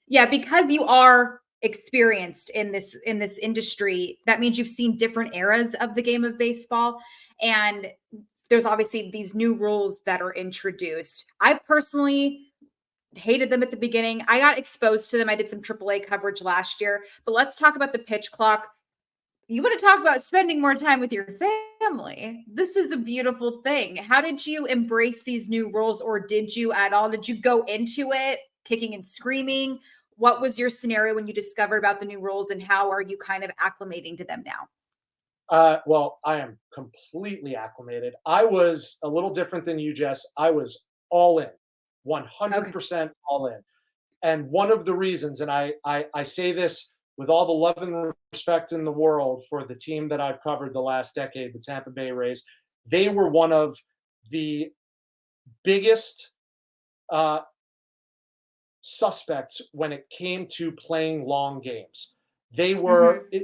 Yeah, because you are experienced in this industry, that means you've seen different eras of the game of baseball. And there's obviously these new rules that are introduced. I personally hated them at the beginning. I got exposed to them. I did some AAA coverage last year. But let's talk about the pitch clock. You want to talk about spending more time with your family. This is a beautiful thing. How did you embrace these new rules, or did you at all? Did you go into it kicking and screaming? What was your scenario when you discovered about the new rules, and how are you kind of acclimating to them now? Well, I am completely acclimated. I was a little different than you, Jess. I was all in, Okay. 100% all in. And one of the reasons, and I say this with all the love and respect in the world for the team that I've covered the last decade, the Tampa Bay Rays, they were one of the biggest uh, suspects when it came to playing long games. They were, Hmm.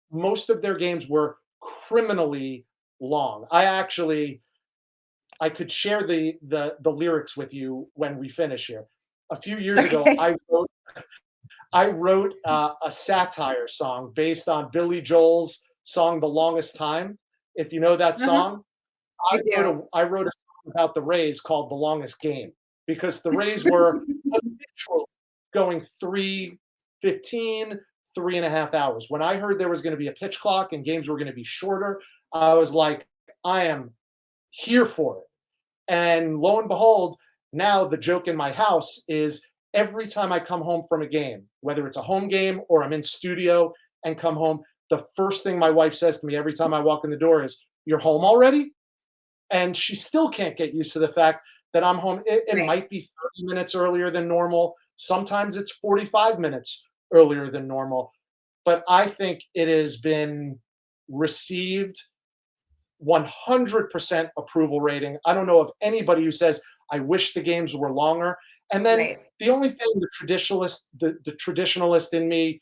most of their games were criminally long. I could share the lyrics with you when we finish here. A few years ago, Okay. I wrote a satire song based on Billy Joel's song "The Longest Time." If you know that Uh-huh. song, I do. I wrote a song about the Rays called "The Longest Game" because the Rays were habitually going 3:15, 3.5 hours. When I heard there was going to be a pitch clock and games were going to be shorter, I was like, I am here for it. And lo and behold, now the joke in my house is every time I come home from a game, whether it's a home game or I'm in studio and come home, the first thing my wife says to me every time I walk in the door is, "You're home already?" And she still can't get used to the fact that I'm home. It Right. might be 30 minutes earlier than normal. Sometimes it's 45 minutes earlier than normal. But I think it has been received 100% approval rating. I don't know of anybody who says, I wish the games were longer. And then Right. the only thing the traditionalist in me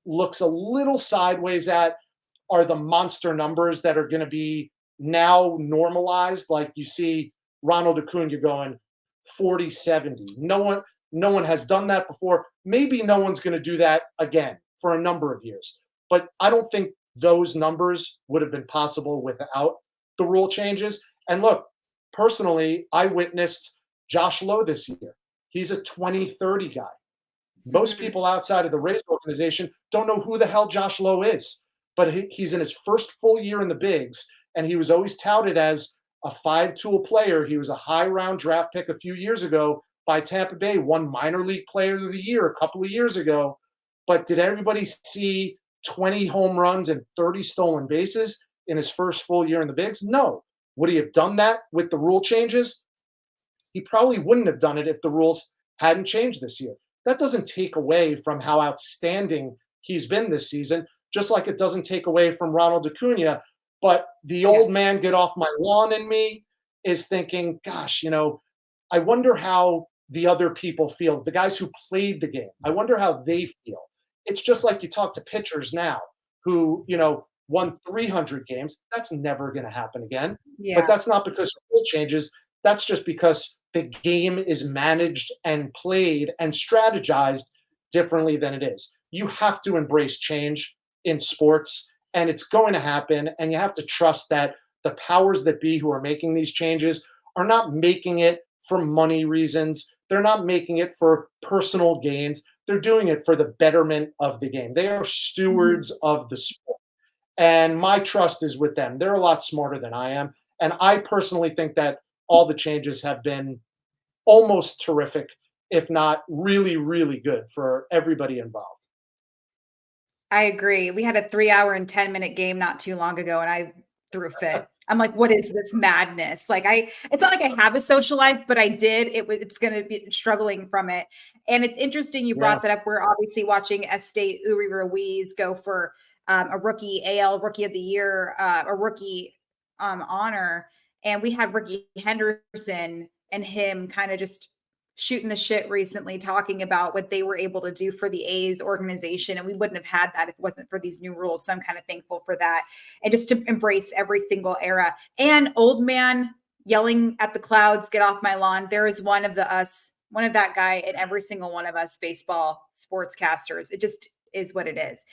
looks a little sideways at are the monster numbers that are going to be now normalized. Like you see Ronald Acuna going 40-70. No one has done that before. Maybe no one's going to do that again for a number of years. But I don't think those numbers would have been possible without the rule changes. And look, personally, I witnessed Josh Lowe this year. He's a 20-30 guy. Most Hmm. people outside of the Rays organization don't know who the hell Josh Lowe is, but he's in his first full year in the bigs, and he was always touted as a five-tool player. He was a high-round draft pick a few years ago by Tampa Bay, won minor league player of the year a couple of years ago. But did everybody see 20 home runs and 30 stolen bases in his first full year in the bigs? No. Would he have done that with the rule changes? He probably wouldn't have done it if the rules hadn't changed this year. That doesn't take away from how outstanding he's been this season, just like it doesn't take away from Ronald Acuna. But the Yeah. old man get off my lawn in me is thinking, gosh, I wonder how the other people feel, the guys who played the game. I wonder how they feel. It's just like you talk to pitchers now who, won 300 games. That's never going to happen again. But Yeah. that's not because of rule changes. That's just because the game is managed and played and strategized differently than it is. You have to embrace change in sports, and it's going to happen. And you have to trust that the powers that be who are making these changes are not making it for money reasons. They're not making it for personal gains. They're doing it for the betterment of the game. They are Mhm. stewards of the sport. And my trust is with them. They're a lot smarter than I am. And I personally think that all the changes have been almost terrific, if not really, really good for everybody involved. I agree. We had a 3 hour and 10-minute game not too long ago, and I threw a fit. I'm like, "What is this madness?" Like, it's not like I have a social life, but I did. It's gonna be struggling from it. And it's interesting you Yeah. brought that up. We're obviously watching Estate Uri Ruiz go for, a rookie AL Rookie of the Year, a rookie, honor, and we had Ricky Henderson and him kinda just shooting the shit recently, talking about what they were able to do for the A's organization. And we wouldn't have had that if it wasn't for these new rules. So I'm kind of thankful for that. And just to embrace every single era. And old man yelling at the clouds, get off my lawn. There is one of the us one of that guy in every single one of us baseball sportscasters. It just is what it is.